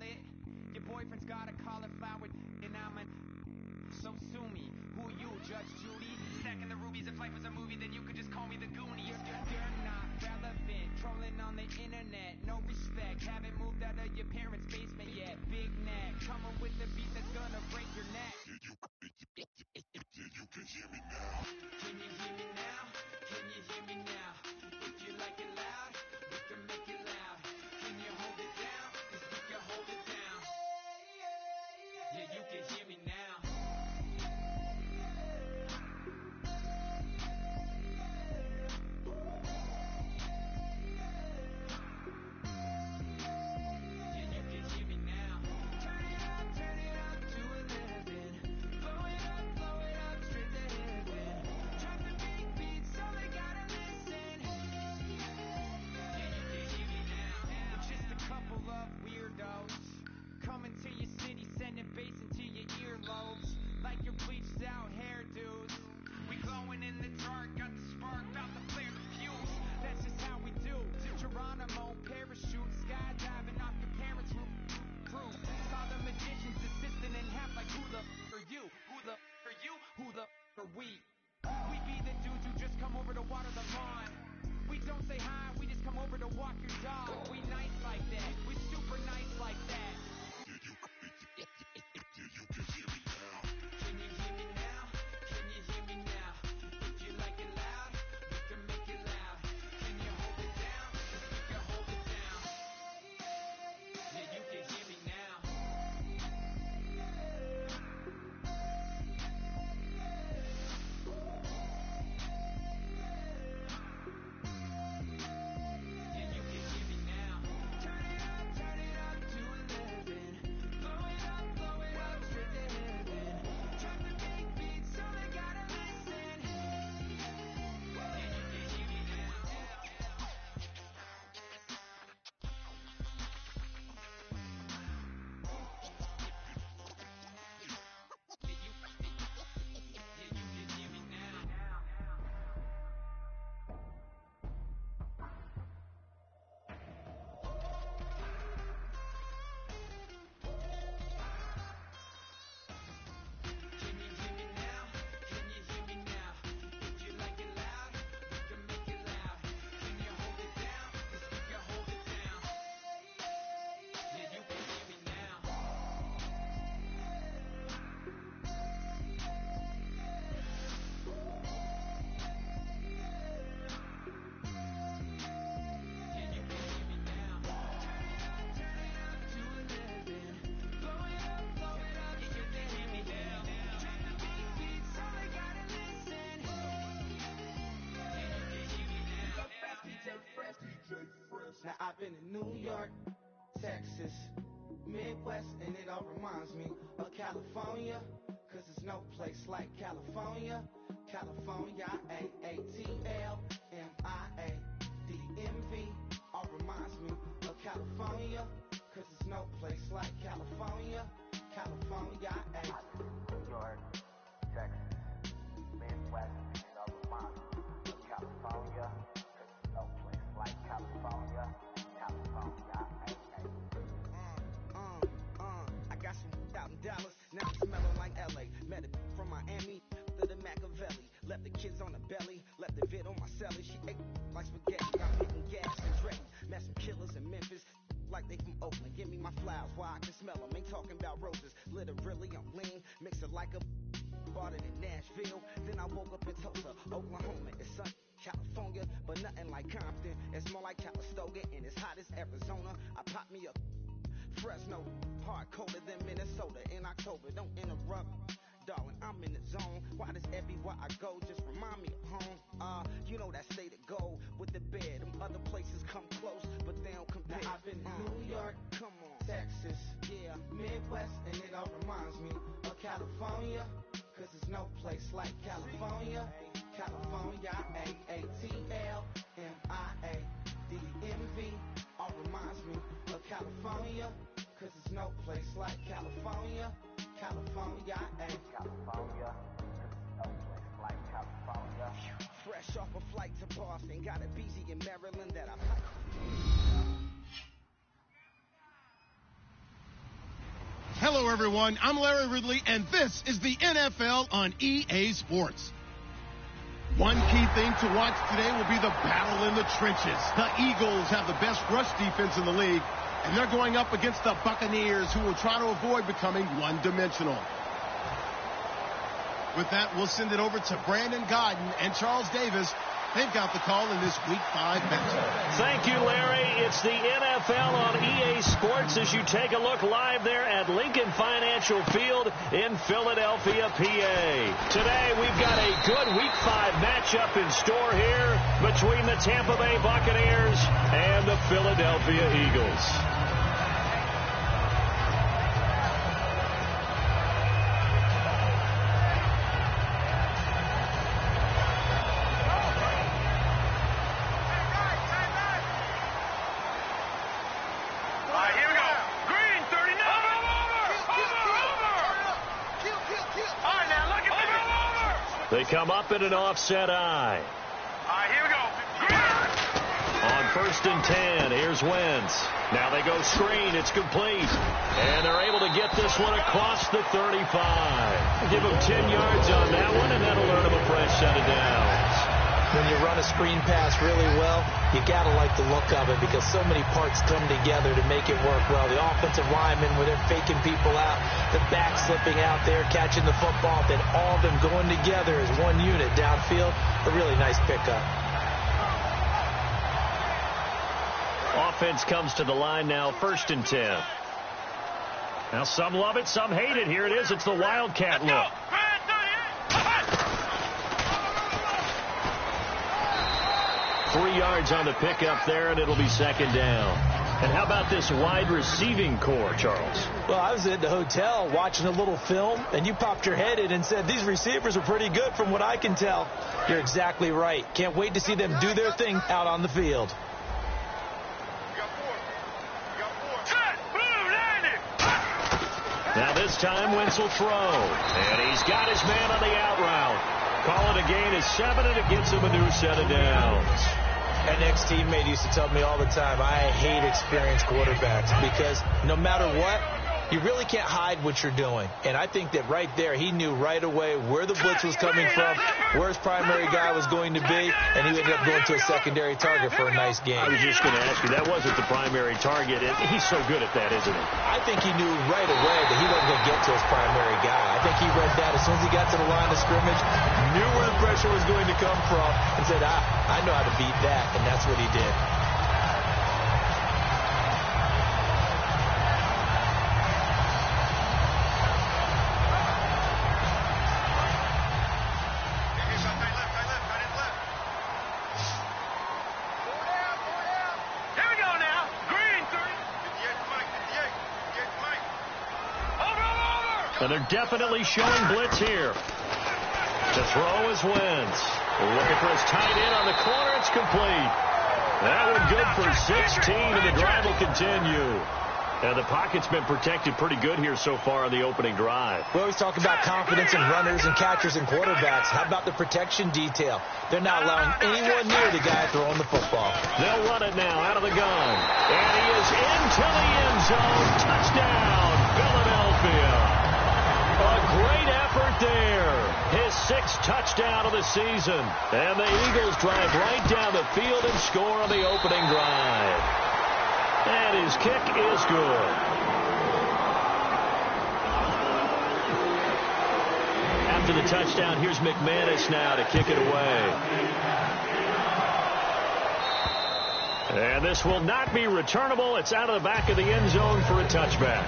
wallet. Your boyfriend's got a cauliflower, and I'm a... So sue me. Who are you, Judge Judy? Stacking the rubies. If life was a movie, then you could just call me the Goonies. You're not relevant. Trolling on the internet. No respect. Haven't moved out of your parents' basement yet. Big neck. Coming with the beat that's gonna break your neck. You can hear me now. Can you hear me now? Can you hear me now? If you like it loud, we can make it loud. Can you hold it down? 'Cause we can hold it down. Yeah, you can hear me now. Coming to your city, sending bass into your earlobes. Like your bleached out hairdos. We glowing in the dark, got the spark, about to flare the fuse. That's just how we do. To Geronimo, parachute, skydiving off your parents' roof. Saw the magician's assistant in half like who the are you? Who the are you? Who the are we? We be the dudes who just come over to water the lawn. We don't say hi, we just come over to walk your dog. We nice like that, we super nice like that. You can hear me now. Can you hear me now? Can you hear me now? If you like it loud, we can make it loud. Can you hold it down? 'Cause we can hold it down. Yeah, you can hear me now. Yeah, you can hear me now. Turn it up to 11. Blow it up straight to heaven. Drop the big beat so they gotta listen. Yeah, you can hear me now. Can you hear me now? Can you hear me now? If you like it loud, we can make it loud. Can you hold it down? 'Cause we can hold it down. Yeah, you can hear me now. Yeah, you can hear me now. Turn it up to 11. Blow it up straight to heaven. Drop the big beat so they gotta listen. Yeah, you can hear me now. Now I've been in New York, Texas, Midwest, and it all reminds me of California, 'cause there's no place like California. California, AATLMIADMV, all reminds me of California, 'cause there's no place like California. California, New York, Texas, Midwest, and it all reminds me of California. There's no place like California. California, I got some out in Dallas, now I'm smelling like LA. Met a from Miami, to the Machiavelli. Left the kids on the belly, left the vid on my celly. She ate like spaghetti, I'm hitting gas and Dre. Met some killers in Memphis, like they from Oakland. Give me my flowers while I can smell them. Ain't talking about roses, literally I'm lean. Mix it like a bought it in Nashville. Then I woke up in Tulsa, Oklahoma. It's sunny, California, but nothing like Compton. It's more like Calistoga, and it's hot as Arizona. I pop me up Fresno, hard colder than Minnesota in October. Don't interrupt, darling, I'm in the zone. Why does everywhere I go just remind me of home? You know that state of gold with the bed. Them other places come close, but they don't compare. Now I've been to New York, come on, Texas, yeah, Midwest, and it all reminds me of California, 'cause there's no place like California. California, AATLMIADMV, all reminds me of California, 'cause there's no place like California. California, California, there's no place like California. Fresh off a flight to Boston, got a BZ in Maryland that I like. Hello, everyone. I'm Larry Ridley, and this is the NFL on EA Sports. One key thing to watch today will be the battle in the trenches. The Eagles have the best rush defense in the league, and they're going up against the Buccaneers, who will try to avoid becoming one-dimensional. With that, we'll send it over to Brandon Godden and Charles Davis. They've got the call in this Week 5 matchup. Thank you, Larry. It's the NFL on EA Sports as you take a look live there at Lincoln Financial Field in Philadelphia, PA. Today, we've got a good Week 5 matchup in store here between the Tampa Bay Buccaneers and the Philadelphia Eagles. They come up in an offset eye. All right, here we go. On 1st and 10, here's Wentz. Now they go screen. It's complete. And they're able to get this one across the 35. Give them 10 yards on that one, and that'll earn them a fresh set of downs. When you run a screen pass really well, you got to like the look of it because so many parts come together to make it work well. The offensive linemen, where they're faking people out, the back slipping out there, catching the football, then all of them going together as one unit downfield. A really nice pickup. Offense comes to the line now, 1st and 10. Now some love it, some hate it. Here it is. It's the Wildcat look. 3 yards on the pickup there, and it'll be 2nd down. And how about this wide receiving core, Charles? Well, I was at the hotel watching a little film, and you popped your head in and said, these receivers are pretty good from what I can tell. You're exactly right. Can't wait to see them do their thing out on the field. Now this time, Wentz will throw. And he's got his man on the out route. Call it a gain of 7, and it gets him a new set of downs. An ex-teammate used to tell me all the time, I hate experienced quarterbacks because no matter what, you really can't hide what you're doing. And I think that right there, he knew right away where the blitz was coming from, where his primary guy was going to be, and he ended up going to a secondary target for a nice game. I was just going to ask you, that wasn't the primary target. He's so good at that, isn't he? I think he knew right away that he wasn't going to get to his primary guy. I think he read that as soon as he got to the line of scrimmage, knew where the pressure was going to come from, and said, I know how to beat that, and that's what he did. And they're definitely showing blitz here. To throw is Wentz. Looking for his tight end on the corner. It's complete. That one good for 16, and the drive will continue. And the pocket's been protected pretty good here so far on the opening drive. We always talk about confidence in runners and catchers and quarterbacks. How about the protection detail? They're not allowing anyone near the guy throwing the football. They'll run it now out of the gun. And he is into the end zone. Touchdown, Philadelphia. A great effort there. His 6th touchdown of the season. And the Eagles drive right down the field and score on the opening drive. And his kick is good. After the touchdown, here's McManus now to kick it away. And this will not be returnable. It's out of the back of the end zone for a touchback.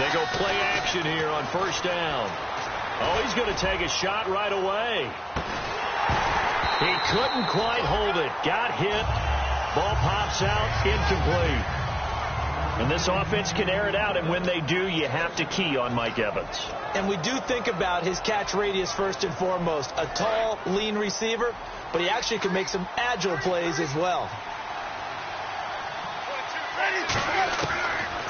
They go play action here on 1st down. Oh, he's going to take a shot right away. He couldn't quite hold it. Got hit. Ball pops out. Incomplete. And this offense can air it out, and when they do, you have to key on Mike Evans. And we do think about his catch radius first and foremost. A tall, lean receiver, but he actually can make some agile plays as well. 1, 2.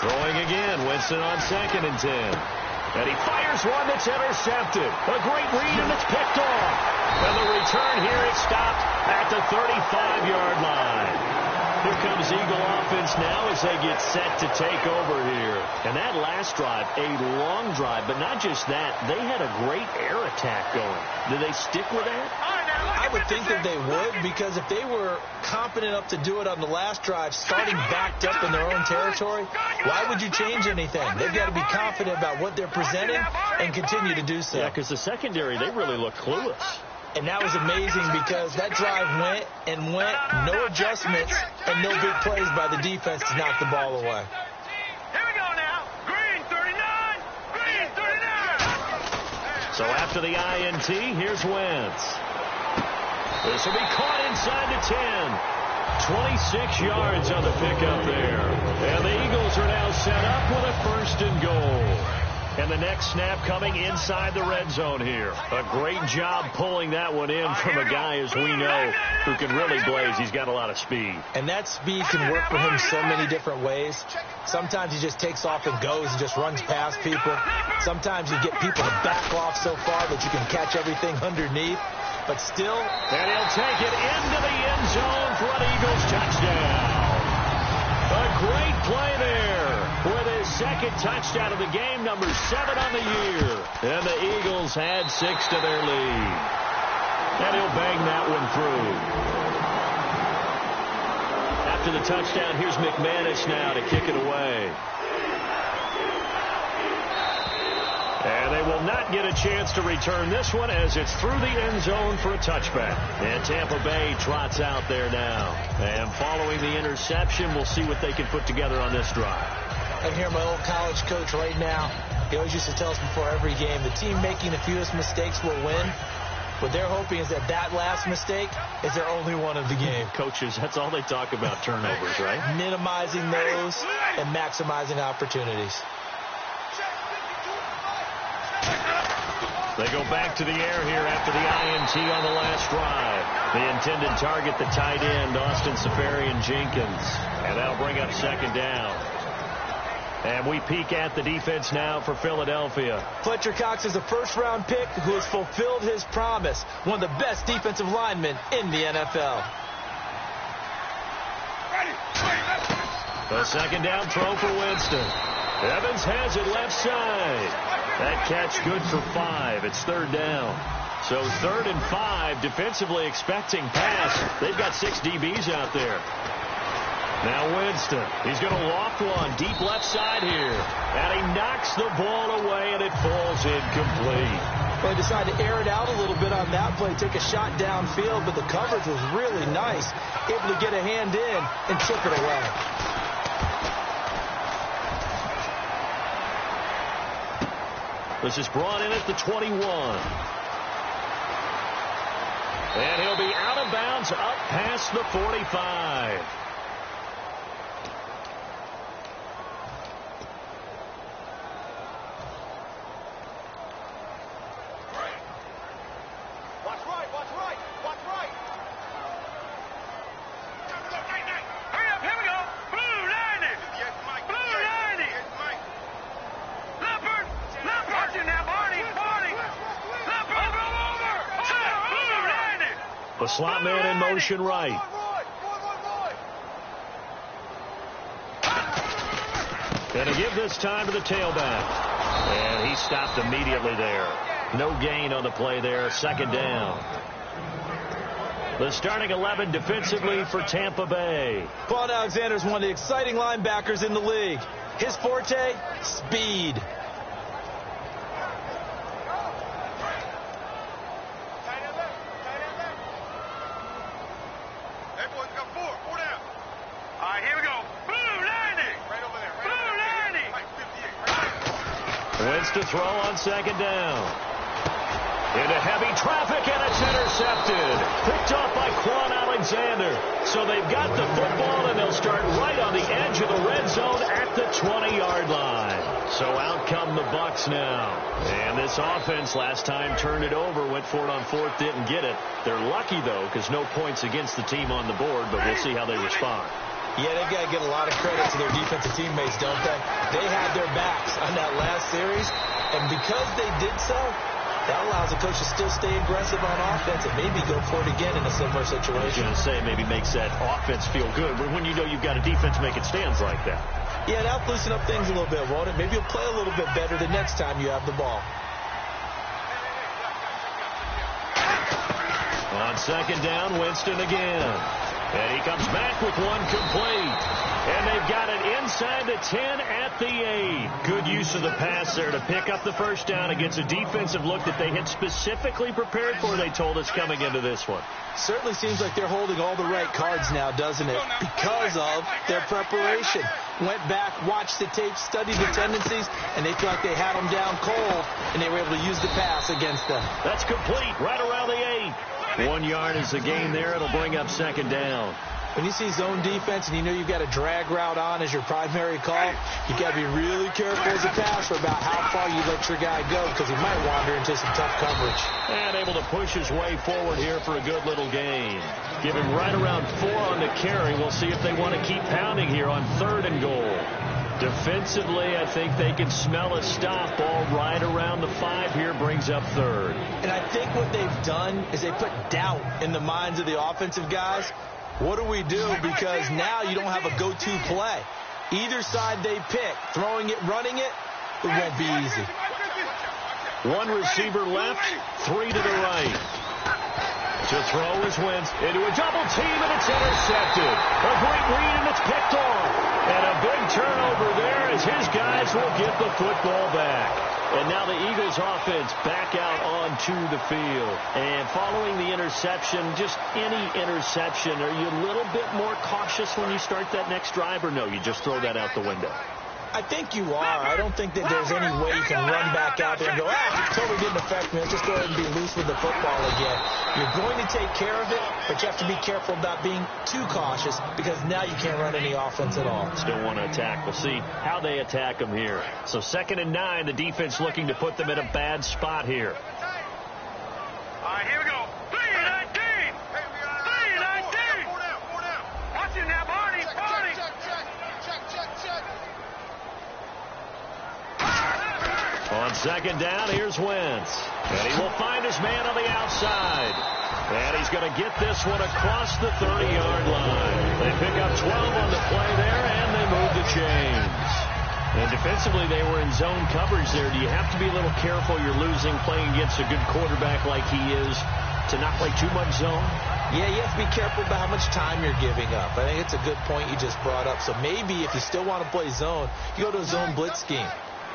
Throwing again. Winston on 2nd and 10. And he fires one that's intercepted. A great read, and it's picked off. And the return here is stopped at the 35-yard line. Here comes Eagle offense now as they get set to take over here. And that last drive, a long drive, but not just that. They had a great air attack going. Do they stick with that? I would think that they would, because if they were confident enough to do it on the last drive, starting backed up in their own territory, why would you change anything? They've got to be confident about what they're presenting and continue to do so. Yeah, because the secondary, they really look clueless. And that was amazing because that drive went and went, no adjustments, and no big plays by the defense to knock the ball away. Here we go now. Green 39. Green 39. So after the INT, here's Wentz. This will be caught inside the 10. 26 yards on the pickup there. And the Eagles are now set up with a 1st and goal. And the next snap coming inside the red zone here. A great job pulling that one in from a guy, as we know, who can really blaze. He's got a lot of speed. And that speed can work for him so many different ways. Sometimes he just takes off and goes and just runs past people. Sometimes you get people to back off so far that you can catch everything underneath. But still. And he'll take it into the end zone for an Eagles touchdown. A great play there with his 2nd touchdown of the game, number 7 on the year. And the Eagles add 6 to their lead. And he'll bang that one through. After the touchdown, here's McManus now to kick it away. And they will not get a chance to return this one as it's through the end zone for a touchback. And Tampa Bay trots out there now. And following the interception, we'll see what they can put together on this drive. I hear my old college coach right now. He always used to tell us before every game, the team making the fewest mistakes will win. What they're hoping is that that last mistake is their only one of the game. Coaches, that's all they talk about, turnovers, right? Minimizing those and maximizing opportunities. They go back to the air here after the INT on the last drive. The intended target, the tight end, Austin Safarian-Jenkins. And that'll bring up 2nd down. And we peek at the defense now for Philadelphia. Fletcher Cox is a 1st-round pick who has fulfilled his promise. One of the best defensive linemen in the NFL. The 2nd down throw for Winston. Evans has it left side. That catch good for 5. It's 3rd down. So 3rd and 5, defensively expecting pass. They've got 6 DBs out there. Now Winston, he's going to loft one deep left side here. And he knocks the ball away, and it falls incomplete. They decided to air it out a little bit on that play, take a shot downfield, but the coverage was really nice. Able to get a hand in and chip it away. This is brought in at the 21. And he'll be out of bounds up past the 45. The slot man in motion right. Going to give this time to the tailback. And he stopped immediately there. No gain on the play there. 2nd down. The starting 11 defensively for Tampa Bay. Vaughn Alexander is one of the exciting linebackers in the league. His forte, speed. To throw on 2nd down. Into heavy traffic, and it's intercepted. Picked off by Quan Alexander. So they've got the football, and they'll start right on the edge of the red zone at the 20-yard line. So out come the Bucs now. And this offense last time turned it over, went for it on 4th, didn't get it. They're lucky, though, because no points against the team on the board, but we'll see how they respond. Yeah, they got to get a lot of credit to their defensive teammates, don't they? They had their backs on that last series, and because they did so, that allows the coach to still stay aggressive on offense and maybe go for it again in a similar situation. I was going to say maybe makes that offense feel good, but when you know you've got a defense making stands like that. Yeah, that'll loosen up things a little bit, won't it? Maybe you'll play a little bit better the next time you have the ball. On second down, Winston again. And he comes back with one complete. And they've got it inside the 10 at the 8. Good use of the pass there to pick up the first down against a defensive look that they had specifically prepared for, they told us, coming into this one. Certainly seems like they're holding all the right cards now, doesn't it? Because of their preparation. Went back, watched the tape, studied the tendencies, and they felt like they had them down cold, and they were able to use the pass against them. That's complete right around the 8. 1 yard is the gain there. It'll bring up second down. When you see zone defense and you know you've got a drag route on as your primary call, you got to be really careful as a passer about how far you let your guy go because he might wander into some tough coverage. And able to push his way forward here for a good little gain. Give him right around 4 on the carry. We'll see if they want to keep pounding here on 3rd and goal. Defensively, I think they can smell a stop. Ball right around the 5 here brings up 3rd. And I think what they've done is they put doubt in the minds of the offensive guys. What do we do? Because now you don't have a go-to play. Either side they pick, throwing it, running it, it won't be easy. 1 receiver left, 3 to the right. To throw is Wentz into a double team, and it's intercepted. A great read, and it's picked off. And a big turnover there as his guys will get the football back. And now the Eagles offense back out onto the field. And following the interception, just any interception, are you a little bit more cautious when you start that next drive, or no, you just throw that out the window? I think you are. I don't think that there's any way you can run back out there and go, it totally didn't affect me. Let's just go ahead and be loose with the football again. You're going to take care of it, but you have to be careful about being too cautious because now you can't run any offense at all. Still want to attack. We'll see how they attack them here. So 2nd and 9, the defense looking to put them in a bad spot here. All right, here we go. 3-19. 3-19. Watch it now, Barney. Barney. Check. On second down, here's Wentz. And he will find his man on the outside. And he's going to get this one across the 30-yard line. They pick up 12 on the play there, and they move the chains. And defensively, they were in zone coverage there. Do you have to be a little careful? You're losing playing against a good quarterback like he is to not play too much zone? Yeah, you have to be careful about how much time you're giving up. I think it's a good point you just brought up. So maybe if you still want to play zone, you go to a zone blitz scheme.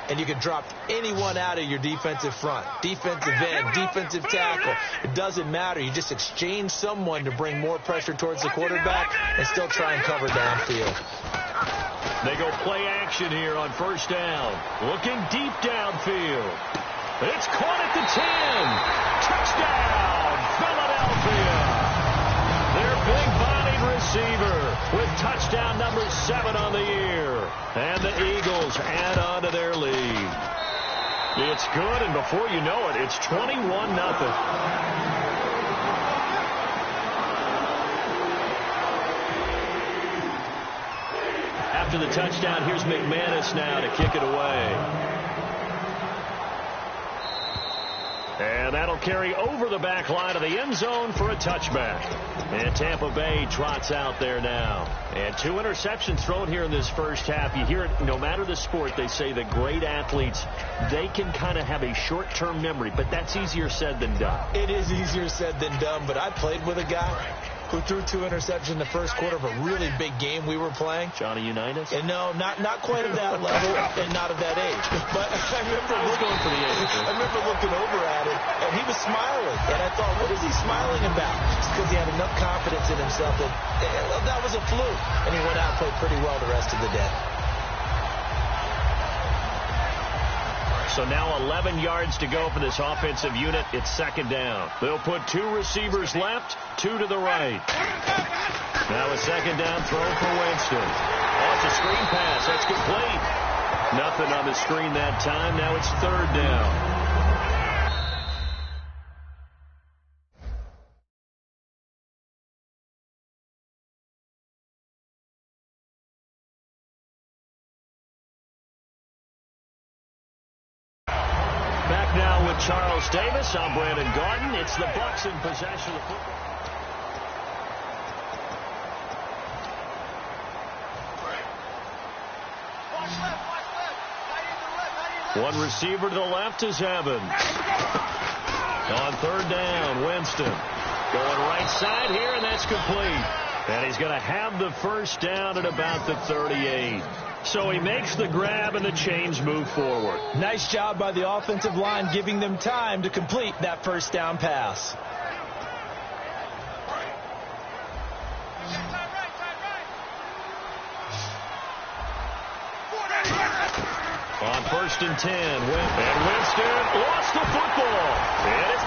And you can drop anyone out of your defensive front, defensive end, defensive tackle. It doesn't matter. You just exchange someone to bring more pressure towards the quarterback and still try and cover downfield. They go play action here on 1st down. Looking deep downfield. It's caught at the 10. Touchdown, Philadelphia. Their big-bodied receiver with touchdown number 7 on the year. And the Eagles add on to their lead. It's good, and before you know it, it's 21-0. After the touchdown, here's McManus now to kick it away. And that'll carry over the back line of the end zone for a touchback. And Tampa Bay trots out there now. And 2 interceptions thrown here in this first half. You hear it, no matter the sport, they say the great athletes, they can kind of have a short-term memory, but that's easier said than done. It is easier said than done, but I played with a guy who threw 2 interceptions in the first quarter of a really big game we were playing. Johnny Unitas? And no, not quite at that level and not at that age. But I remember going for the age. I remember looking over at him, and he was smiling. And I thought, what is he smiling about? Just because he had enough confidence in himself that that was a fluke. And he went out and played pretty well the rest of the day. So now 11 yards to go for this offensive unit. It's 2nd down. They'll put 2 receivers left, 2 to the right. Now a 2nd down throw for Winston. Oh, it's a screen pass. That's complete. Nothing on the screen that time. Now it's 3rd down. with Charles Davis. I'm Brandon Garden. It's the Bucs in possession of the football. One receiver to the left is Evans. On third down, Winston. Going right side here, and that's complete. And he's going to have the first down at about the 38. So he makes the grab, and the chains move forward. Nice job by the offensive line, giving them time to complete that first down pass. On first and 10, and Winston lost the football.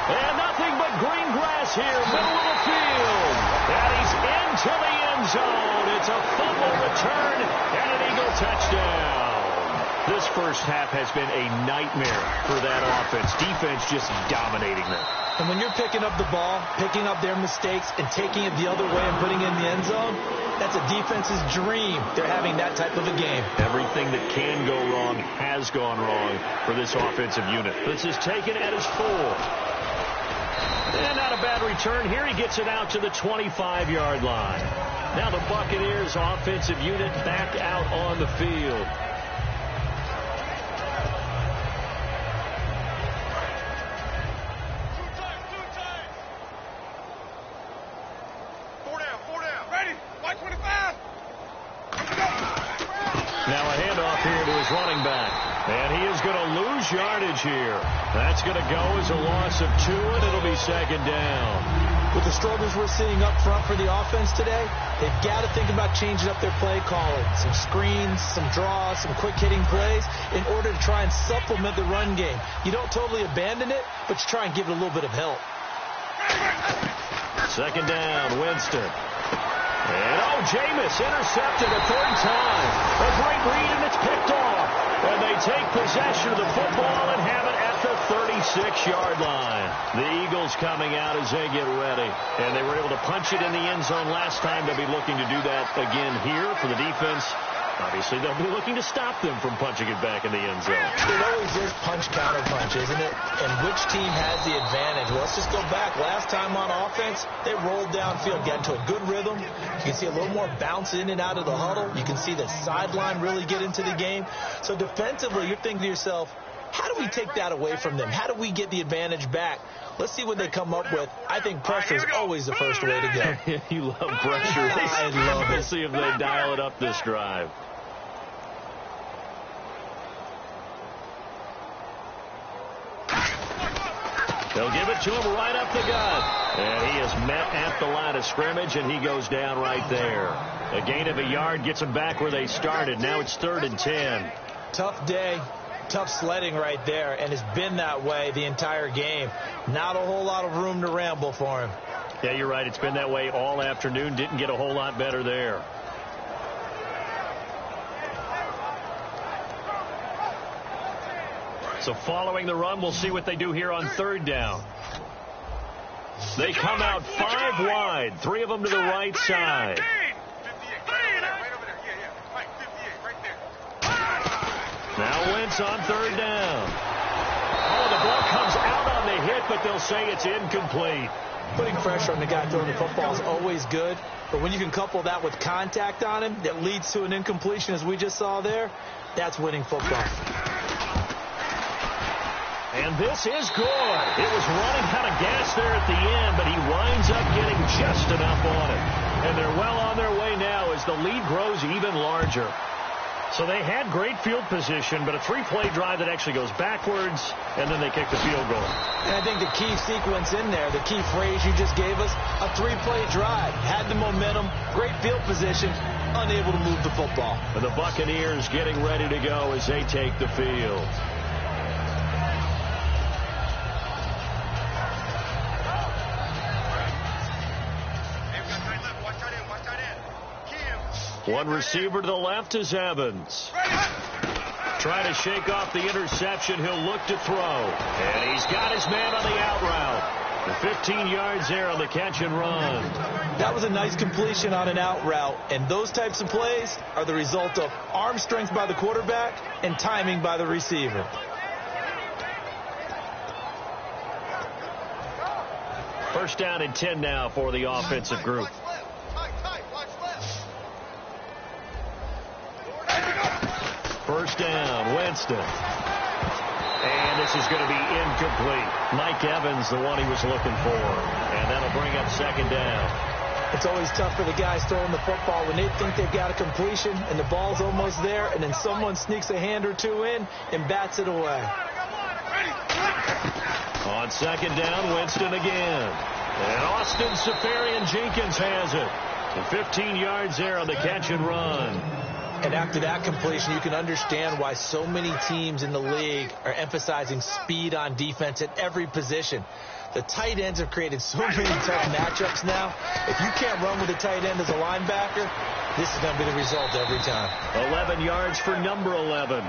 And nothing but green grass here, middle of the field. And he's into the end zone. It's a fumble return and an Eagle touchdown. This first half has been a nightmare for that offense. Defense just dominating them. And when you're picking up the ball, picking up their mistakes, and taking it the other way and putting it in the end zone, that's a defense's dream. They're having that type of a game. Everything that can go wrong has gone wrong for this offensive unit. This is taken at his full. And not a bad return here. He gets it out to the 25-yard line. Now the Buccaneers offensive unit back out on the field. Now a handoff here to his running back. And he is going to lose yardage here. That's going to go as a loss of 2, and it'll be second down. With the struggles we're seeing up front for the offense today, they've got to think about changing up their play calling. Some screens, some draws, some quick-hitting plays in order to try and supplement the run game. You don't totally abandon it, but you try and give it a little bit of help. Second down, Winston. And, Jameis intercepted a third time. A great read, and it's picked off. And they take possession of the football and have it at the 36-yard line. The Eagles coming out as they get ready. And they were able to punch it in the end zone last time. They'll be looking to do that again here for the defense. Obviously, they'll be looking to stop them from punching it back in the end zone. It always is punch-counter-punch, isn't it? And which team has the advantage? Well, let's just go back. Last time on offense, they rolled downfield, got into a good rhythm. You can see a little more bounce in and out of the huddle. You can see the sideline really get into the game. So defensively, you're thinking to yourself, how do we take that away from them? How do we get the advantage back? Let's see what they come up with. I think pressure is always the first way to go. You love pressure. I love it. We'll see if they dial it up this drive. They'll give it to him right up the gut. And he is met at the line of scrimmage, and he goes down right there. A gain of a yard gets him back where they started. Now it's 3rd and 10. Tough day. Tough sledding right there, and it's been that way the entire game. Not a whole lot of room to ramble for him. Yeah, you're right. It's been that way all afternoon. Didn't get a whole lot better there. So following the run, we'll see what they do here on 3rd down. They come out 5 wide, 3 of them to the right side. Now Wentz on 3rd down. The ball comes out on the hit, but they'll say it's incomplete. Putting pressure on the guy throwing the football is always good, but when you can couple that with contact on him that leads to an incompletion, as we just saw there, that's winning football. And this is good. It was running out of gas there at the end, but he winds up getting just enough on it. And they're well on their way now as the lead grows even larger. So they had great field position, but a 3-play drive that actually goes backwards, and then they kick the field goal. And I think the key sequence in there, the key phrase you just gave us, a 3-play drive. Had the momentum, great field position, unable to move the football. And the Buccaneers getting ready to go as they take the field. One receiver to the left is Evans. Trying to shake off the interception. He'll look to throw. And he's got his man on the out route. The 15 yards there on the catch and run. That was a nice completion on an out route. And those types of plays are the result of arm strength by the quarterback and timing by the receiver. First down and 10 now for the offensive group. First down, Winston. And this is going to be incomplete. Mike Evans, the one he was looking for. And that'll bring up second down. It's always tough for the guys throwing the football when they think they've got a completion and the ball's almost there, and then someone sneaks a hand or two in and bats it away. On second down, Winston again. And Austin Safarian-Jenkins has it. 15 yards there on the catch and run. And after that completion, you can understand why so many teams in the league are emphasizing speed on defense at every position. The tight ends have created so many tough matchups now. If you can't run with a tight end as a linebacker, this is going to be the result every time. 11 yards for number 11.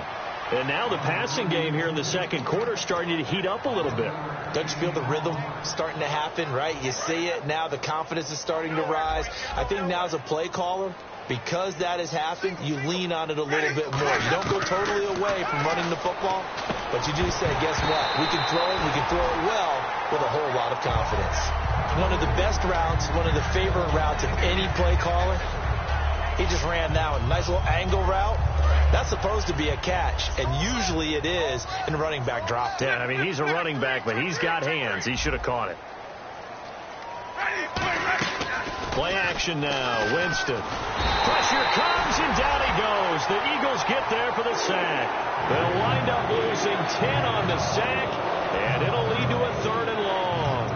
And now the passing game here in the second quarter starting to heat up a little bit. Don't you feel the rhythm starting to happen, right? You see it now. The confidence is starting to rise. I think now as a play caller, because that has happened, you lean on it a little bit more. You don't go totally away from running the football, but you do say, guess what? We can throw it. We can throw it well with a whole lot of confidence. One of the best routes, one of the favorite routes of any play caller. He just ran now a nice little angle route. That's supposed to be a catch, and usually it is in running back drop. Yeah, I mean, he's a running back, but he's got hands. He should have caught it. Play action now. Winston. Pressure comes, and down he goes. The Eagles get there for the sack. They'll wind up losing 10 on the sack, and it'll lead to a 3rd and long.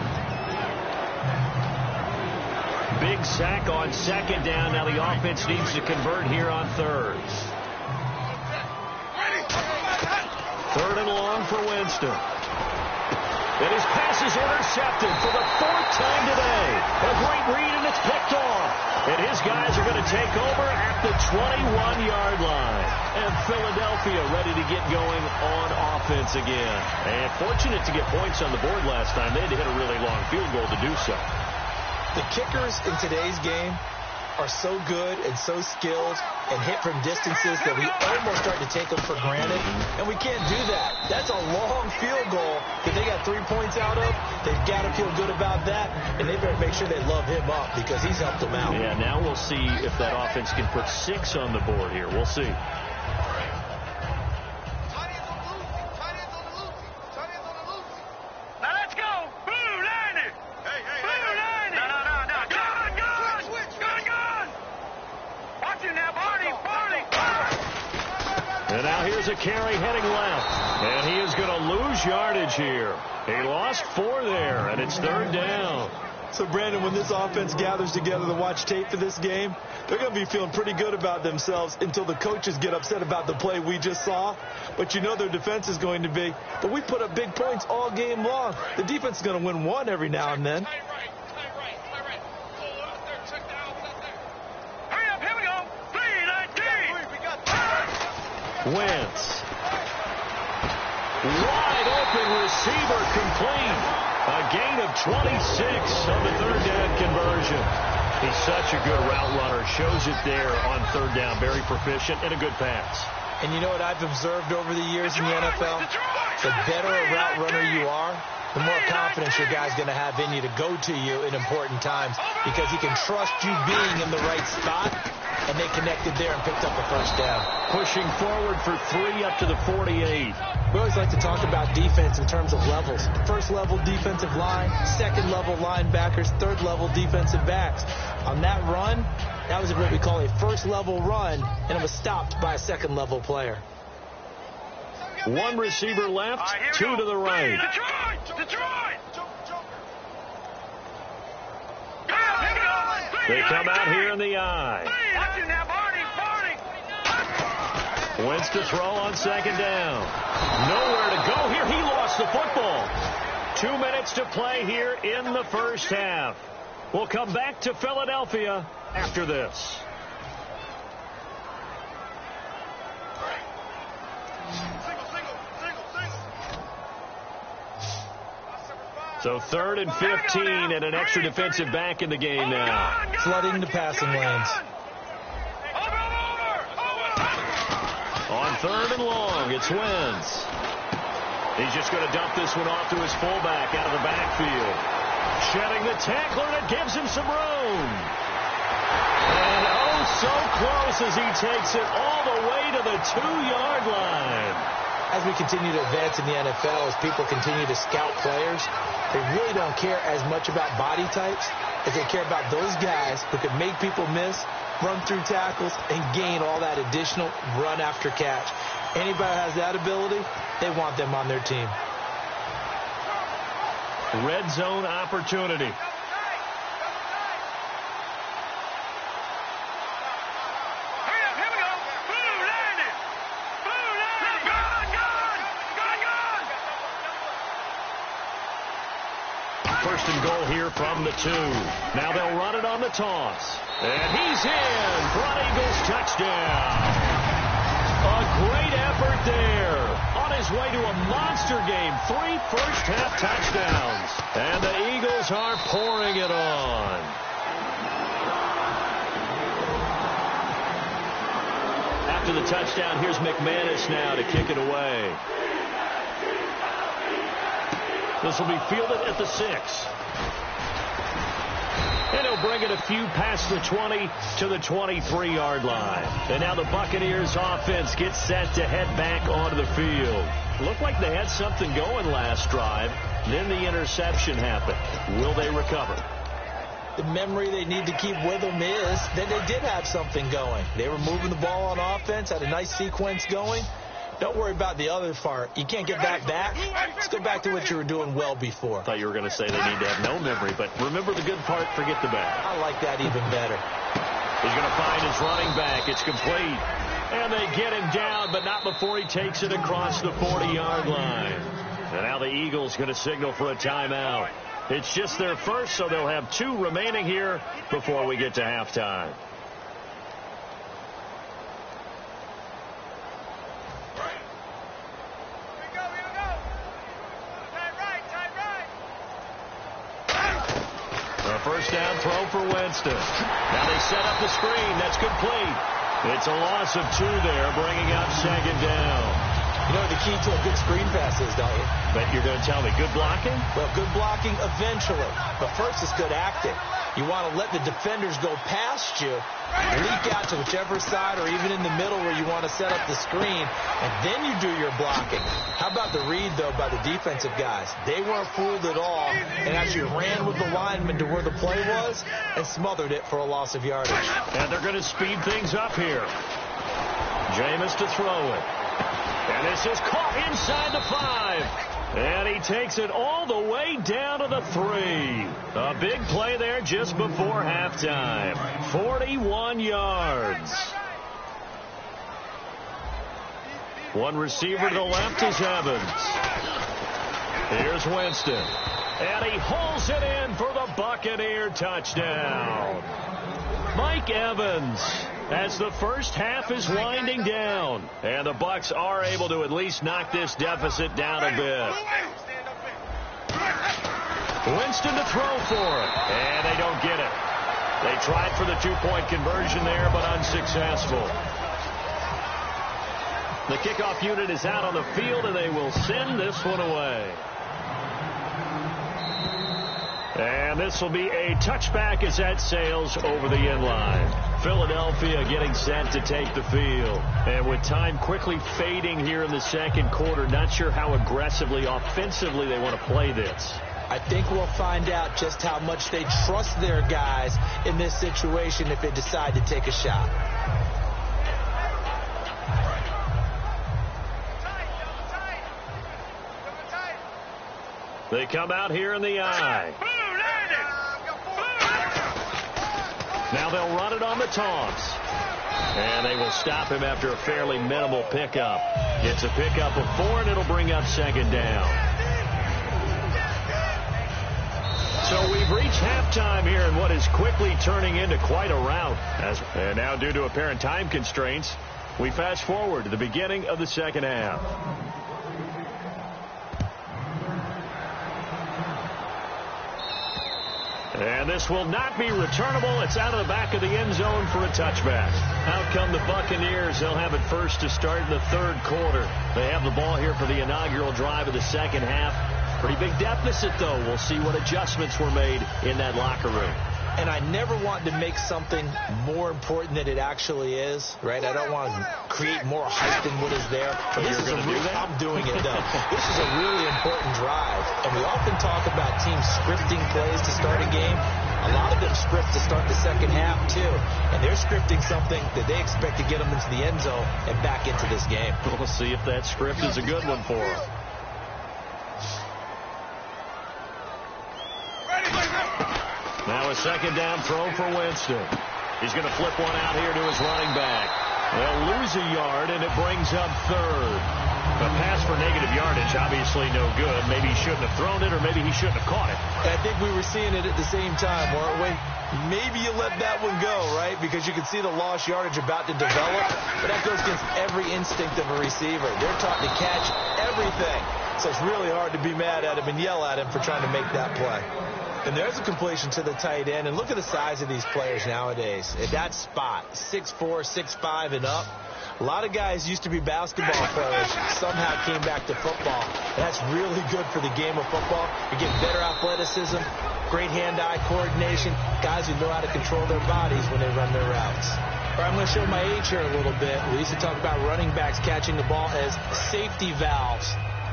Big sack on second down. Now the offense needs to convert here on 3rd. 3rd and long for Winston. And his pass is intercepted for the 4th time today. A great read, and it's picked off. And his guys are going to take over at the 21-yard line. And Philadelphia ready to get going on offense again. And fortunate to get points on the board last time. They had to hit a really long field goal to do so. The kickers in today's game are so good and so skilled and hit from distances that we almost start to take them for granted, and we can't do that. That's a long field goal that they got 3 points out of. They've got to feel good about that, and they better make sure they love him up because he's helped them out. Yeah, now we'll see if that offense can put 6 on the board here. We'll see. And now here's a carry heading left. And he is going to lose yardage here. He lost 4 there, and it's 3rd down. So, Brandon, when this offense gathers together to watch tape for this game, they're going to be feeling pretty good about themselves until the coaches get upset about the play we just saw. But you know their defense is going to be, but we put up big points all game long. The defense is going to win one every now and then. Wentz. Wide open receiver complete. A gain of 26 on the 3rd down conversion. He's such a good route runner. Shows it there on 3rd down. Very proficient and a good pass. And you know what I've observed over the years in the NFL? The better a route runner you are, the more confidence your guy's going to have in you to go to you in important times because he can trust you being in the right spot, and they connected there and picked up a 1st down. Pushing forward for 3 up to the 48. We always like to talk about defense in terms of levels. 1st level defensive line, 2nd level linebackers, 3rd level defensive backs. On that run, that was what we call a 1st level run, and it was stopped by a 2nd level player. 1 receiver left, 2 to the right. Detroit! They come out here in the eye. Wentz to throw on 2nd down. Nowhere to go here. He lost the football. 2 minutes to play here in the 1st half. We'll come back to Philadelphia after this. So 3rd and 15 and an extra defensive back in the game now. Flooding the passing lanes. On 3rd and long, it's Wentz. He's just going to dump this one off to his fullback out of the backfield. shedding the tackler that gives him some room. And oh, so close as he takes it all the way to the 2-yard line. As we continue to advance in the NFL, as people continue to scout players, they really don't care as much about body types as they care about those guys who can make people miss, run through tackles, and gain all that additional run after catch. Anybody who has that ability, they want them on their team. Red zone opportunity. First and goal here from the 2. Now they'll run it on the toss. And he's in for an Eagles touchdown. A great effort there. On his way to a monster game. 3 first-half touchdowns. And the Eagles are pouring it on. After the touchdown, here's McManus now to kick it away. This will be fielded at the 6. And he'll bring it a few past the 20 to the 23-yard line. And now the Buccaneers offense gets set to head back onto the field. Looked like they had something going last drive. Then the interception happened. Will they recover? The memory they need to keep with them is that they did have something going. They were moving the ball on offense, had a nice sequence going. Don't worry about the other part. You can't get that back. Let's go back to what you were doing well before. I thought you were going to say they need to have no memory, but remember the good part, forget the bad. I like that even better. He's going to find his running back. It's complete. And they get him down, but not before he takes it across the 40-yard line. And now the Eagles going to signal for a timeout. It's just their first, so they'll have 2 remaining here before we get to halftime. First down throw for Winston. Now they set up the screen. That's complete. It's a loss of 2 there, bringing up second down. You know what the key to a good screen pass is, don't you? Bet you're going to tell me good blocking? Well, good blocking eventually. But first is good acting. You want to let the defenders go past you, leak out to whichever side or even in the middle where you want to set up the screen, and then you do your blocking. How about the read, though, by the defensive guys? They weren't fooled at all and actually ran with the lineman to where the play was and smothered it for a loss of yardage. And they're going to speed things up here. Jameis to throw it. And this is caught inside the 5. And he takes it all the way down to the 3. A big play there just before halftime. 41 yards. One receiver to the left is Evans. Here's Winston. And he hauls it in for the Buccaneer touchdown. Mike Evans, as the first half is winding down. And the Bucs are able to at least knock this deficit down a bit. Winston to throw for it. And they don't get it. They tried for the 2-point conversion there, but unsuccessful. The kickoff unit is out on the field, and they will send this one away. And this will be a touchback as that sails over the inline. Philadelphia getting set to take the field. And with time quickly fading here in the second quarter, not sure how aggressively, offensively they want to play this. I think we'll find out just how much they trust their guys in this situation if they decide to take a shot. They come out here in the eye. Now they'll run it on the toss. And they will stop him after a fairly minimal pickup. It's a pickup of 4, and it'll bring up second down. So we've reached halftime here in what is quickly turning into quite a rout. And now, due to apparent time constraints, we fast forward to the beginning of the second half. And this will not be returnable. It's out of the back of the end zone for a touchback. Out come the Buccaneers. They'll have it first to start in the third quarter. They have the ball here for the inaugural drive of the second half. Pretty big deficit, though. We'll see what adjustments were made in that locker room. And I never want to make something more important than it actually is, right? I don't want to create more hype than what is there. But this is I'm doing it, though. This is a really important drive. And we often talk about teams scripting plays to start a game. A lot of them script to start the second half, too. And they're scripting something that they expect to get them into the end zone and back into this game. We'll see if that script is a good one for them. Now a second down throw for Winston. He's going to flip one out here to his running back. They'll lose a yard, and it brings up third. A pass for negative yardage, obviously no good. Maybe he shouldn't have thrown it, or maybe he shouldn't have caught it. I think we were seeing it at the same time, weren't we? Maybe you let that one go, right? Because you can see the lost yardage about to develop. But that goes against every instinct of a receiver. They're taught to catch everything. So it's really hard to be mad at him and yell at him for trying to make that play. And there's a completion to the tight end. And look at the size of these players nowadays. At that spot, 6'4", 6'5", and up. A lot of guys used to be basketball players, somehow came back to football. And that's really good for the game of football. You're getting better athleticism, great hand-eye coordination, guys who know how to control their bodies when they run their routes. All right, I'm going to show my age here a little bit. We used to talk about running backs catching the ball as safety valves.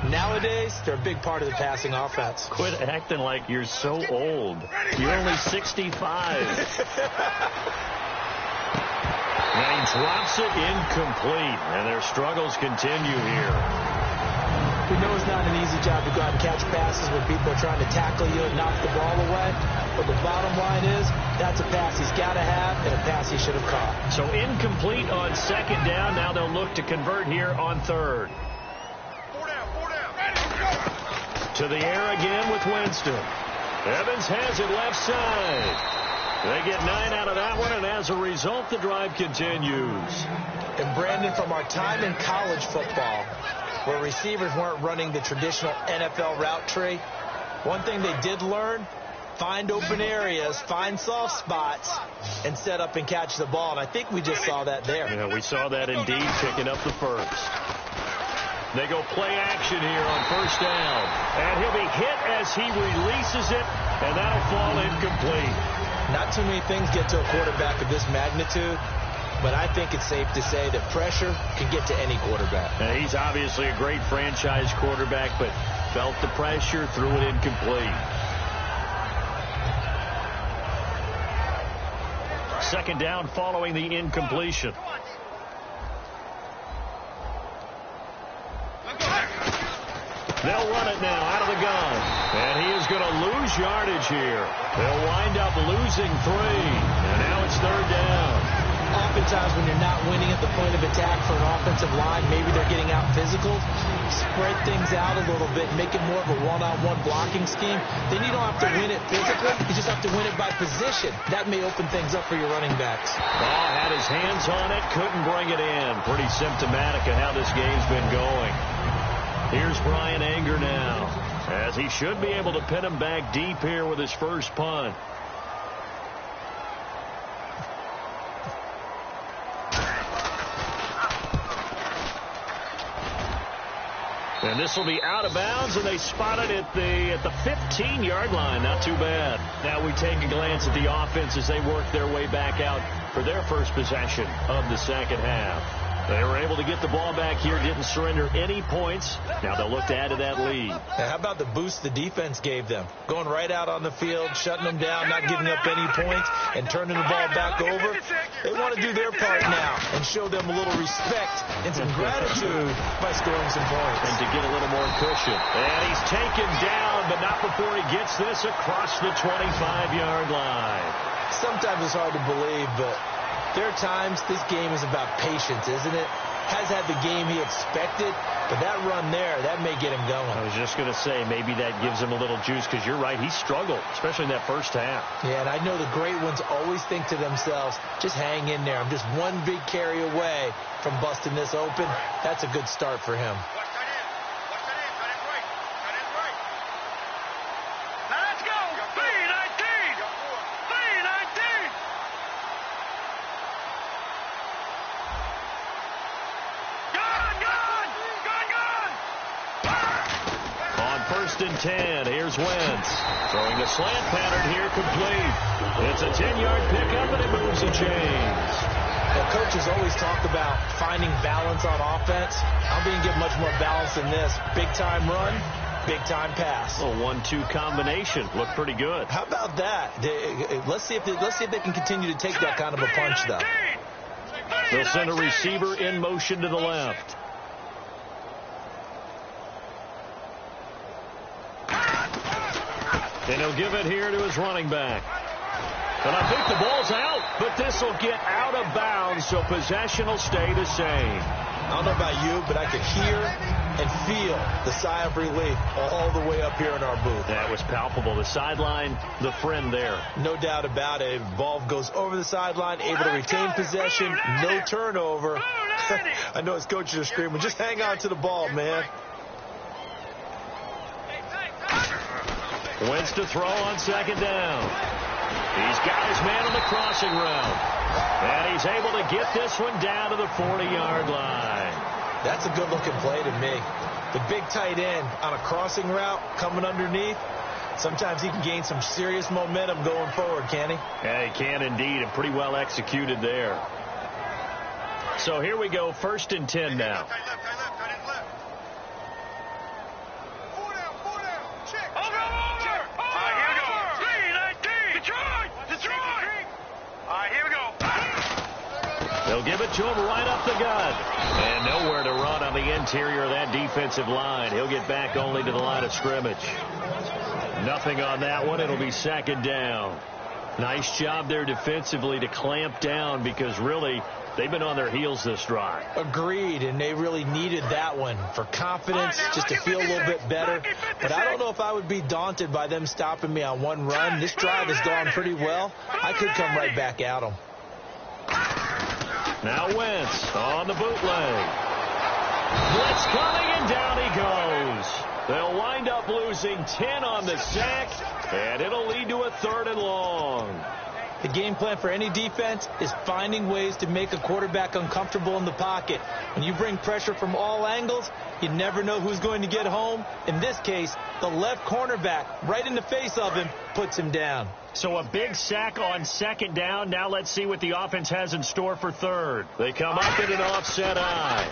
Nowadays, they're a big part of the passing offense. Quit acting like you're so old. You're only 65. Now he drops it incomplete, and their struggles continue here. We know it's not an easy job to go out and catch passes when people are trying to tackle you and knock the ball away. But the bottom line is, that's a pass he's got to have and a pass he should have caught. So incomplete on second down. Now they'll look to convert here on third. To the air again with Winston. Evans has it left side. They get 9 out of that one, and as a result, the drive continues. And Brandon, from our time in college football, where receivers weren't running the traditional NFL route tree, one thing they did learn, find open areas, find soft spots, and set up and catch the ball. And I think we just saw that there. Yeah, we saw that indeed, picking up the first. They go play action here on first down. And he'll be hit as he releases it, and that'll fall incomplete. Not too many things get to a quarterback of this magnitude, but I think it's safe to say that pressure can get to any quarterback. Now, he's obviously a great franchise quarterback, but felt the pressure, threw it incomplete. Second down following the incompletion. They'll run it now out of the gun. And he is going to lose yardage here. They'll wind up losing 3. And now it's third down. Oftentimes when you're not winning at the point of attack for an offensive line, maybe they're getting out physical, spread things out a little bit, make it more of a one-on-one blocking scheme. Then you don't have to win it physically. You just have to win it by position. That may open things up for your running backs. Ball had his hands on it, couldn't bring it in. Pretty symptomatic of how this game's been going. Here's Brian Anger now, as he should be able to pin him back deep here with his first punt. And this will be out of bounds, and they spot it at the 15-yard line. Not too bad. Now we take a glance at the offense as they work their way back out for their first possession of the second half. They were able to get the ball back here, didn't surrender any points. Now they'll look to add to that lead. Now, how about the boost the defense gave them? Going right out on the field, shutting them down, not giving up any points, and turning the ball back over. They want to do their part now and show them a little respect and some gratitude by scoring some points. And to get a little more cushion. And he's taken down, but not before he gets this across the 25-yard line. Sometimes it's hard to believe, but there are times this game is about patience, isn't it? Has had the game he expected, but that run there, that may get him going. I was just going to say, maybe that gives him a little juice, because you're right, he struggled, especially in that first half. Yeah, and I know the great ones always think to themselves, just hang in there. I'm just one big carry away from busting this open. That's a good start for him. And 10, Wentz. Throwing the slant pattern here, complete. It's a 10-yard pickup, and it moves the chains. Well, coaches always talk about finding balance on offense. I don't think you get much more balance than this. Big-time run, big-time pass. A 1-2 combination. Looked pretty good. How about that? Let's see if they can continue to take that kind of a punch, though. They'll send a receiver in motion to the left. And he'll give it here to his running back. And I think the ball's out, but this will get out of bounds, so possession will stay the same. I don't know about you, but I could hear and feel the sigh of relief all the way up here in our booth. That was palpable. The sideline, the friend there. No doubt about it. Ball goes over the sideline, able to retain possession, no turnover. I know his coaches are screaming, just hang on to the ball, man. Wentz to throw on second down. He's got his man on the crossing route. And he's able to get this one down to the 40-yard line. That's a good-looking play to me. The big tight end on a crossing route coming underneath. Sometimes he can gain some serious momentum going forward, can he? Yeah, he can indeed, and pretty well executed there. So here we go, 1st and 10 now. They'll give it to him right up the gut. And nowhere to run on the interior of that defensive line. He'll get back only to the line of scrimmage. Nothing on that one. It'll be 2nd down. Nice job there defensively to clamp down because really they've been on their heels this drive. Agreed, and they really needed that one for confidence, just to feel a little bit better. But I don't know if I would be daunted by them stopping me on one run. This drive has gone pretty well. I could come right back at them. Now Wentz on the bootleg. Blitz coming, and down he goes. They'll wind up losing 10 on the sack, and it'll lead to a 3rd and long. The game plan for any defense is finding ways to make a quarterback uncomfortable in the pocket. When you bring pressure from all angles, you never know who's going to get home. In this case, the left cornerback, right in the face of him, puts him down. So a big sack on 2nd down. Now let's see what the offense has in store for 3rd. They come up in an offset eye.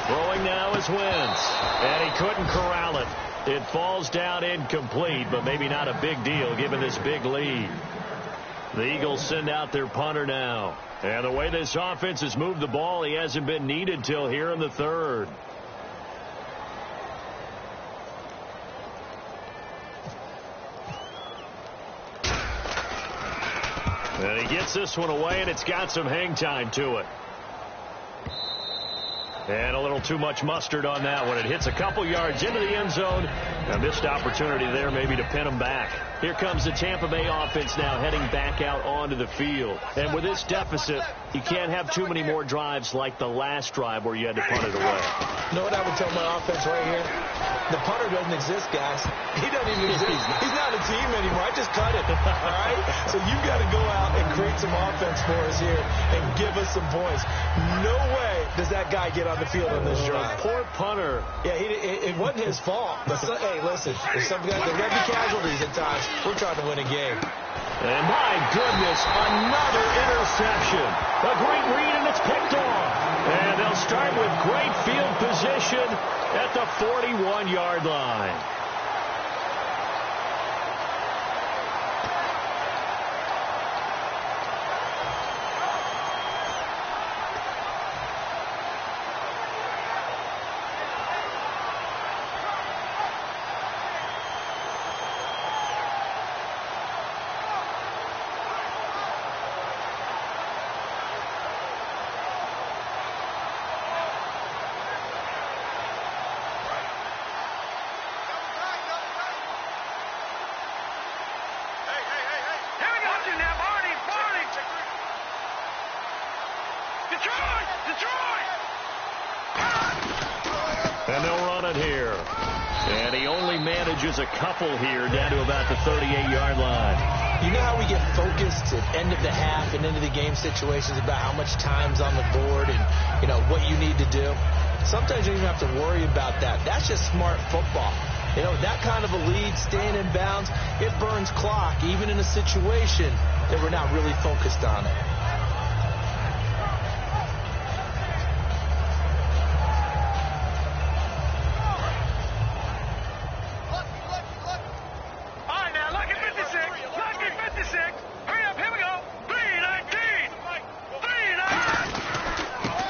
Throwing now is Wentz. And he couldn't corral it. It falls down incomplete, but maybe not a big deal given this big lead. The Eagles send out their punter now. And the way this offense has moved the ball, he hasn't been needed till here in the 3rd. And he gets this one away, and it's got some hang time to it. And a little too much mustard on that one. It hits a couple yards into the end zone. A missed opportunity there maybe to pin him back. Here comes the Tampa Bay offense now heading back out onto the field. And with this deficit, you can't have too many more drives like the last drive where you had to punt it away. You know what I would tell my offense right here? The punter doesn't exist, guys. He doesn't even exist. He's not a team anymore. I just cut it. All right? So you've got to go out and create some offense for us here and give us some points. No way does that guy get on the field on this drive. Poor punter. Yeah, it wasn't his fault. But hey, listen, if some guys are going to be casualties at times, we're trying to win a game. And my goodness, another interception. A great read, and it's picked off. And they'll start with great field position at the 41-yard line. And they'll run it here. And he only manages a couple here down to about the 38-yard line. You know how we get focused at end of the half and into the game situations about how much time's on the board and, you know, what you need to do? Sometimes you don't even have to worry about that. That's just smart football. You know, that kind of a lead, staying in bounds, it burns clock, even in a situation that we're not really focused on it.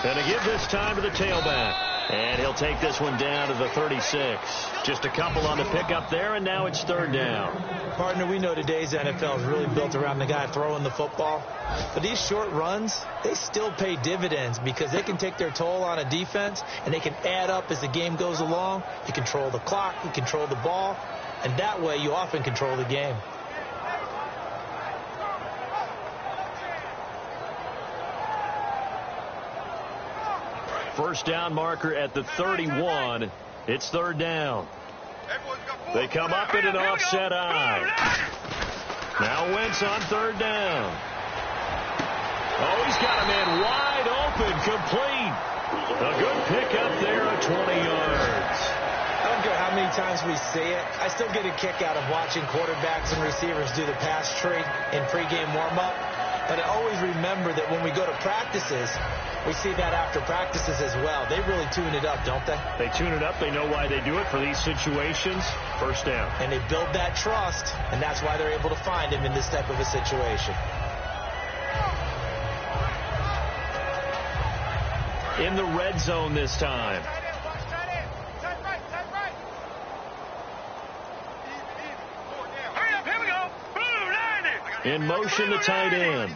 Gonna give this time to the tailback. And he'll take this one down to the 36. Just a couple on the pickup there, and now it's third down. Partner, we know today's NFL is really built around the guy throwing the football. But these short runs, they still pay dividends because they can take their toll on a defense, and they can add up as the game goes along. You control the clock, you control the ball, and that way you often control the game. First down marker at the 31. It's third down. They come up in an offset eye. Now Wentz on third down. Oh, he's got a man wide open, complete. A good pickup there at 20 yards. I don't care how many times we see it. I still get a kick out of watching quarterbacks and receivers do the pass tree in pregame warm-up. But I always remember that when we go to practices, we see that after practices as well. They really tune it up, don't they? They tune it up. They know why they do it for these situations. First down. And they build that trust, and that's why they're able to find him in this type of a situation. In the red zone this time. In motion, the tight end.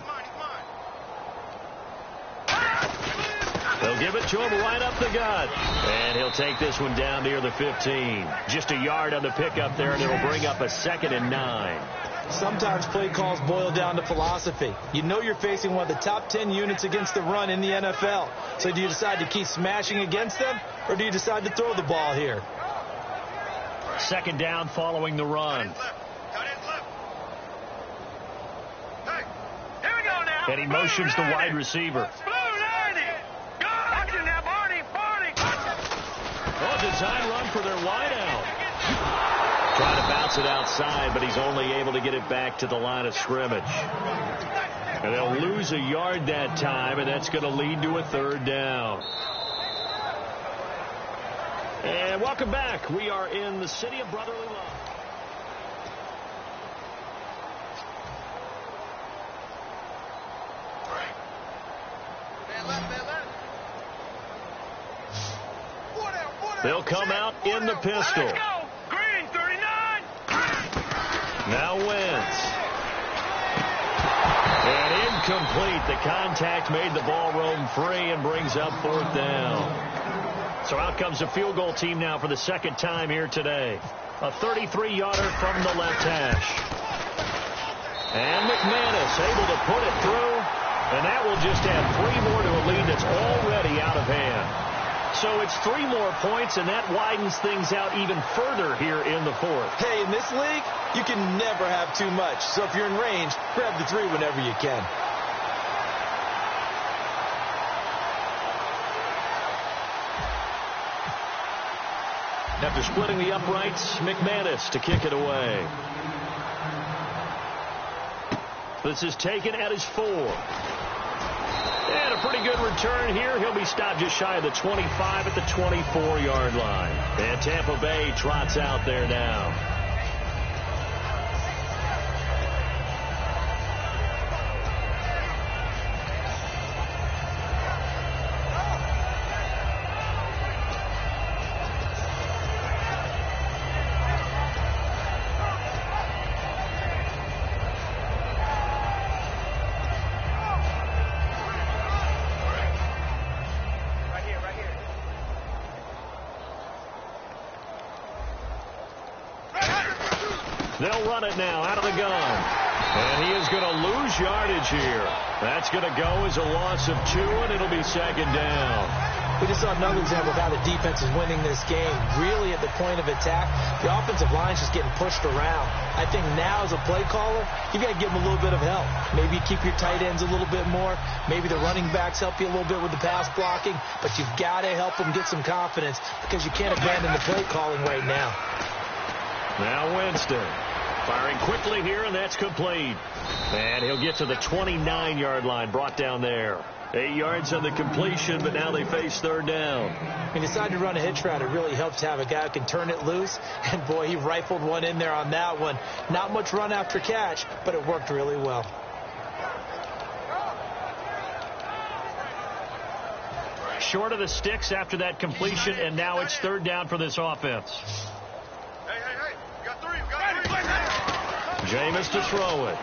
They'll give it to him right up the gut. And he'll take this one down near the 15. Just a yard on the pickup there, and it'll bring up a 2nd and 9. Sometimes play calls boil down to philosophy. You know you're facing one of the top 10 units against the run in the NFL. So do you decide to keep smashing against them, or do you decide to throw the ball here? Second down following the run. And he motions the wide receiver. Oh, design run for their wideout. Trying to bounce it outside, but he's only able to get it back to the line of scrimmage. And they'll lose a yard that time, and that's going to lead to a third down. And welcome back. We are in the city of brotherly love. They'll come out in the pistol. Let's go. Green, 39. Now Wentz. And incomplete. The contact made the ball roam free and brings up fourth down. So out comes the field goal team now for the second time here today. A 33-yarder from the left hash. And McManus able to put it through. And that will just add 3 more to a lead that's already out of hand. So it's 3 more points, and that widens things out even further here in the fourth. Hey, in this league, you can never have too much. So if you're in range, grab the 3 whenever you can. After splitting the uprights, McManus to kick it away. This is taken at his 4. And a pretty good return here. He'll be stopped just shy of the 25 at the 24-yard line. And Tampa Bay trots out there now. They'll run it now out of the gun. And he is going to lose yardage here. That's going to go as a loss of 2, and it'll be second down. We just saw another example of how the defense is winning this game. Really at the point of attack, the offensive line's just getting pushed around. I think now as a play caller, you got to give them a little bit of help. Maybe you keep your tight ends a little bit more. Maybe the running backs help you a little bit with the pass blocking. But you've got to help them get some confidence because you can't abandon the play calling right now. Now Winston firing quickly here, and that's complete. And he'll get to the 29-yard line, brought down there. 8 yards on the completion, but now they face third down. He decided to run a hitch route. It really helps to have a guy who can turn it loose. And, boy, he rifled one in there on that one. Not much run after catch, but it worked really well. Short of the sticks after that completion, and now it's third down for this offense. Hey, you got three, Jameis to throw it.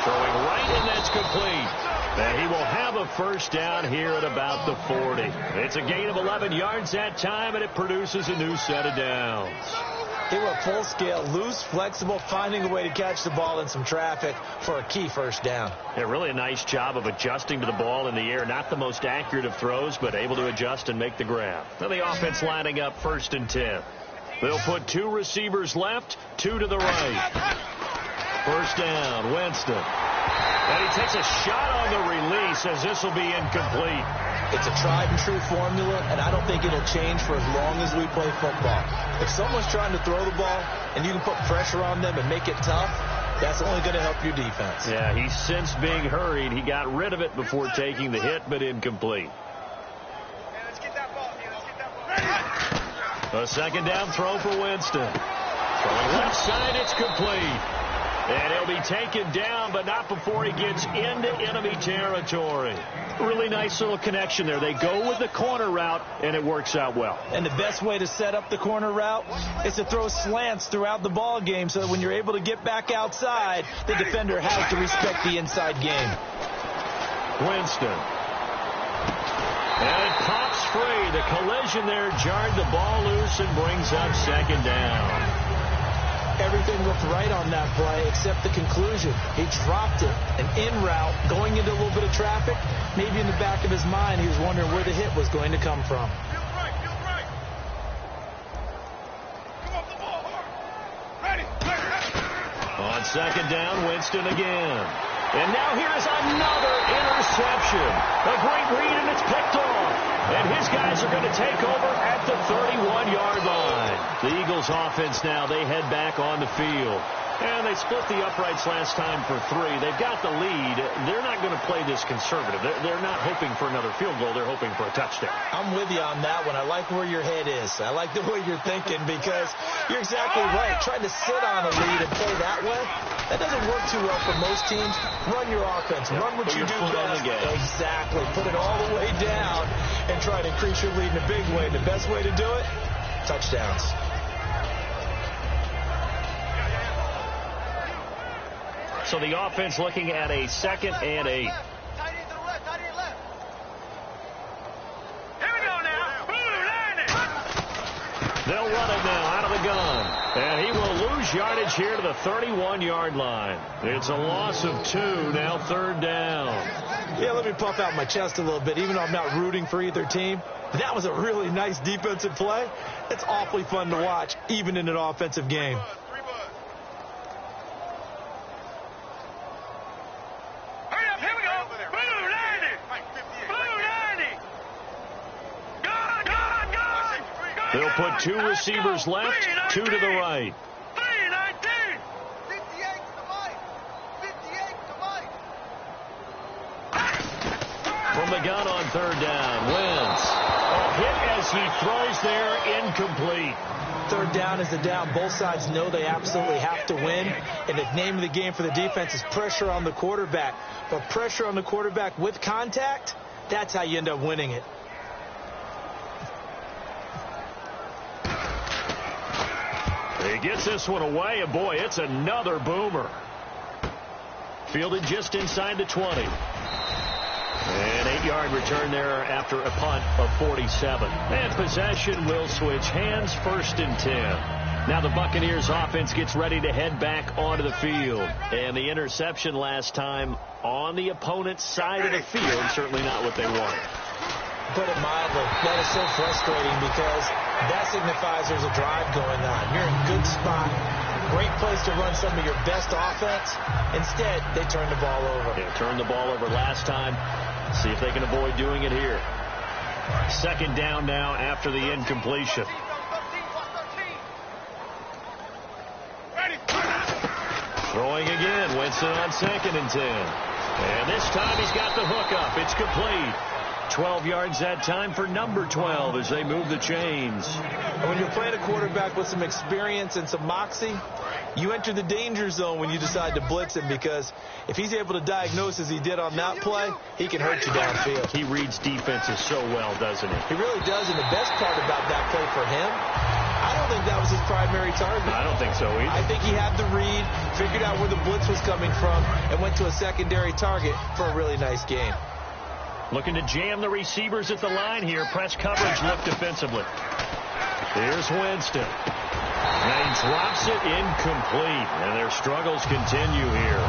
Throwing right, and that's complete. And he will have a first down here at about the 40. It's a gain of 11 yards that time, and it produces a new set of downs. They were full scale, loose, flexible, finding a way to catch the ball in some traffic for a key first down. Yeah, really a nice job of adjusting to the ball in the air. Not the most accurate of throws, but able to adjust and make the grab. Now the offense lining up 1st and 10. They'll put 2 receivers left, 2 to the right. First down, Winston. And he takes a shot on the release as this will be incomplete. It's a tried-and-true formula, and I don't think it'll change for as long as we play football. If someone's trying to throw the ball and you can put pressure on them and make it tough, that's only going to help your defense. Yeah, he's since being hurried. He got rid of it before taking the hit, but incomplete. Let's get that ball. A second down throw for Winston. Throwing left side, it's complete. And he'll be taken down, but not before he gets into enemy territory. Really nice little connection there. They go with the corner route, and it works out well. And the best way to set up the corner route is to throw slants throughout the ball game so that when you're able to get back outside, the defender has to respect the inside game. Winston. And it pops free. The collision there jarred the ball loose and brings up second down. Everything looked right on that play except the conclusion. He dropped it. An in route, going into a little bit of traffic. Maybe in the back of his mind, he was wondering where the hit was going to come from. Feels right. Come off the ball, hard. Ready. On second down, Winston again. And now here's another interception. A great read, and it's picked off. And his guys are going to take over at the 31-yard line. The Eagles offense now, they head back on the field. And they split the uprights last time for 3. They've got the lead. They're not going to play this conservative. They're not hoping for another field goal. They're hoping for a touchdown. I'm with you on that one. I like where your head is. I like the way you're thinking because you're exactly right. Trying to sit on a lead and play that way, that doesn't work too well for most teams. Run your offense. Run what you do best. Exactly. Put it all the way down and try to increase your lead in a big way. The best way to do it, touchdowns. So the offense looking at a 2nd and 8. Here we go now. They'll run it now out of the gun. And he will lose yardage here to the 31-yard line. It's a loss of 2, now third down. Yeah, let me puff out my chest a little bit, even though I'm not rooting for either team. That was a really nice defensive play. It's awfully fun to watch, even in an offensive game. They'll put 2 receivers left, 2 to the right. 3-19. 58 to the right. 58 to the right. From the gun on third down, Wentz. A hit as he throws there, incomplete. Third down is the down. Both sides know they absolutely have to win. And the name of the game for the defense is pressure on the quarterback. But pressure on the quarterback with contact, that's how you end up winning it. He gets this one away, and boy, it's another boomer. Fielded just inside the 20. An 8-yard return there after a punt of 47. And possession will switch hands, 1st and 10. Now the Buccaneers offense gets ready to head back onto the field. And the interception last time on the opponent's side of the field, certainly not what they wanted. Put it mildly, that is so frustrating because that signifies there's a drive going on. You're in a good spot. Great place to run some of your best offense. Instead, they turn the ball over. Yeah, turned the ball over last time. See if they can avoid doing it here. Second down now after the incompletion. Throwing again. Winston on 2nd and 10. And this time he's got the hook up. It's complete. 12 yards that time for number 12 as they move the chains. And when you're playing a quarterback with some experience and some moxie, you enter the danger zone when you decide to blitz him, because if he's able to diagnose as he did on that play, he can hurt you downfield. He reads defenses so well, doesn't he? He really does, and the best part about that play for him, I don't think that was his primary target. I don't think so either. I think he had the read, figured out where the blitz was coming from, and went to a secondary target for a really nice game. Looking to jam the receivers at the line here. Press coverage look defensively. Here's Winston. And he drops it incomplete. And their struggles continue here.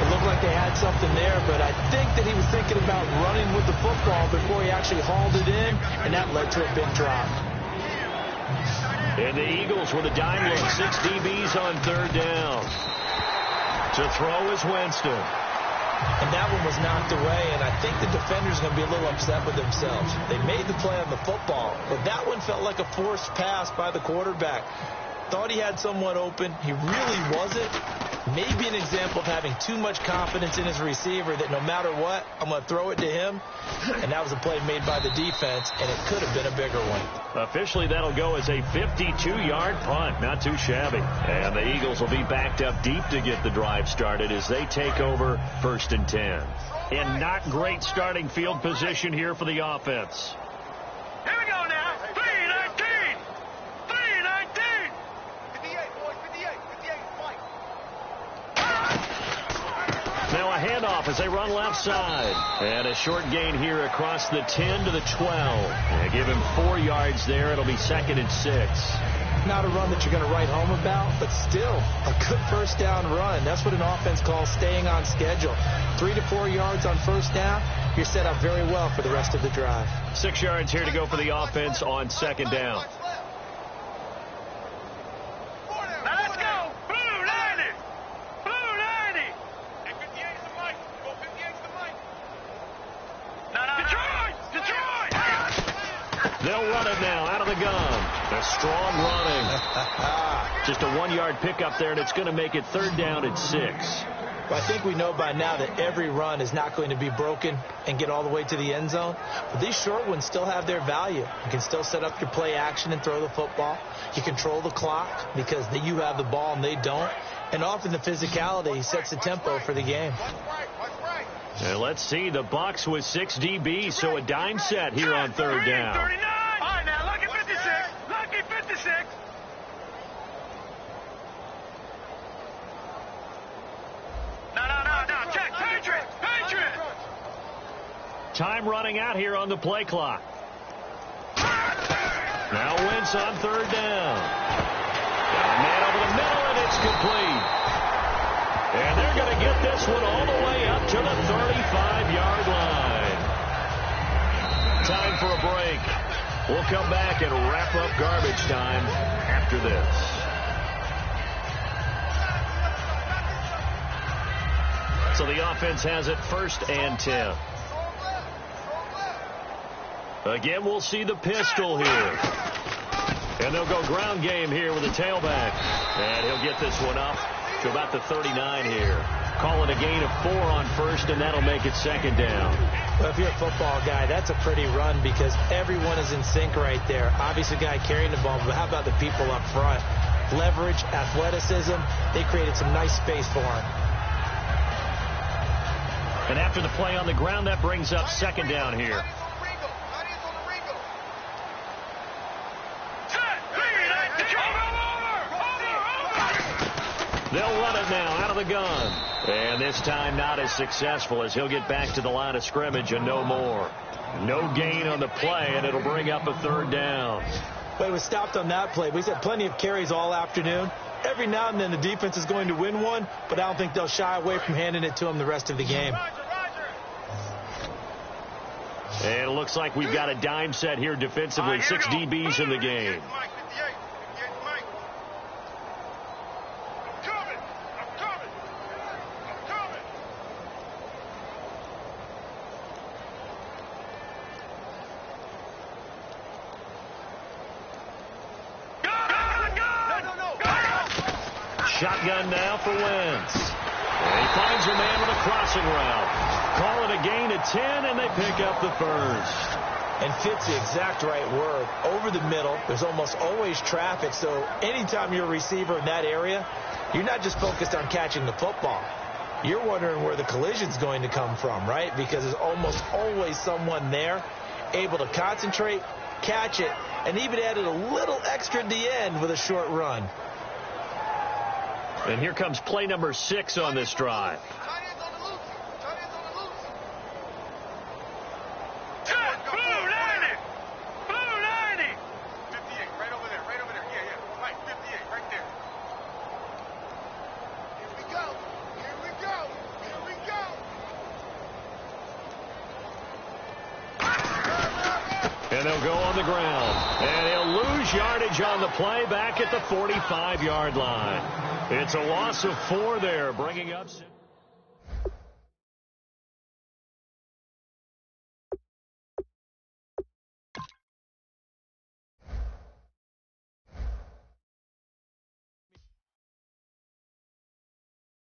It looked like they had something there, but I think that he was thinking about running with the football before he actually hauled it in, and that led to a big drop. And the Eagles with a dime look. 6 DBs on 3rd down. To throw is Winston. And that one was knocked away, and I think the defender's going to be a little upset with themselves. They made the play on the football, but that one felt like a forced pass by the quarterback. Thought he had someone open. He really wasn't. Maybe an example of having too much confidence in his receiver that no matter what, I'm going to throw it to him. And that was a play made by the defense, and it could have been a bigger one. Officially, that'll go as a 52-yard punt. Not too shabby. And the Eagles will be backed up deep to get the drive started as they take over 1st and 10. In not great starting field position here for the offense. Here we go now. 3-19. 3-19. 58, boys, 58, Mike. Now a handoff as they run left side. And a short gain here across the 10 to the 12. They give him 4 yards there. It'll be 2nd and 6. Not a run that you're going to write home about, but still a good first down run. That's what an offense calls staying on schedule. 3 to 4 yards on first down. You're set up very well for the rest of the drive. 6 yards here to go for the offense on 2nd down. Now let's go. Blue 90. Blue 90. And 58's the mic. Go 58's the mic. No. Detroit. They'll run it now out of the gun. A strong running. Just a 1-yard pickup there, and it's going to make it 3rd down at 6. Well, I think we know by now that every run is not going to be broken and get all the way to the end zone. But these short ones still have their value. You can still set up your play action and throw the football. You control the clock because you have the ball and they don't. And often the physicality sets the tempo for the game. And let's see, the Bucs with 6 DBs, so a dime set here on 3rd down. 39. All right, now, lucky 56. Lucky 56. No. Check. Patriot. Time running out here on the play clock. Now Wentz on 3rd down. Got a man over the middle, and it's complete. And they're going to get this one all the way up to the 35-yard line. Time for a break. We'll come back and wrap up garbage time after this. So the offense has it 1st and 10. Again, we'll see the pistol here. And they'll go ground game here with a tailback. And he'll get this one up to about the 39 here. Calling a gain of 4 on 1st, and that'll make it 2nd down. Well, if you're a football guy, that's a pretty run because everyone is in sync right there. Obviously, the guy carrying the ball, but how about the people up front? Leverage, athleticism, they created some nice space for him. And after the play on the ground, that brings up 2nd down here. They'll run it now out of the gun. And this time not as successful as he'll get back to the line of scrimmage and no more. No gain on the play, and it'll bring up a 3rd down. But it was stopped on that play. We've had plenty of carries all afternoon. Every now and then the defense is going to win one, but I don't think they'll shy away from handing it to him the rest of the game. And it looks like we've got a dime set here defensively. 6 DBs in the game. Shotgun shotgun now for Wentz. And he finds a man with a crossing route. Call it a gain of 10, and they pick up the first. And fits the exact right word. Over the middle, there's almost always traffic, so anytime you're a receiver in that area, you're not just focused on catching the football. You're wondering where the collision's going to come from, right? Because there's almost always someone there able to concentrate, catch it, and even added a little extra at the end with a short run. And here comes play number 6 on this drive. And they'll go on the ground. And he'll lose yardage on the play back at the 45-yard line. It's a loss of 4 there, bringing up...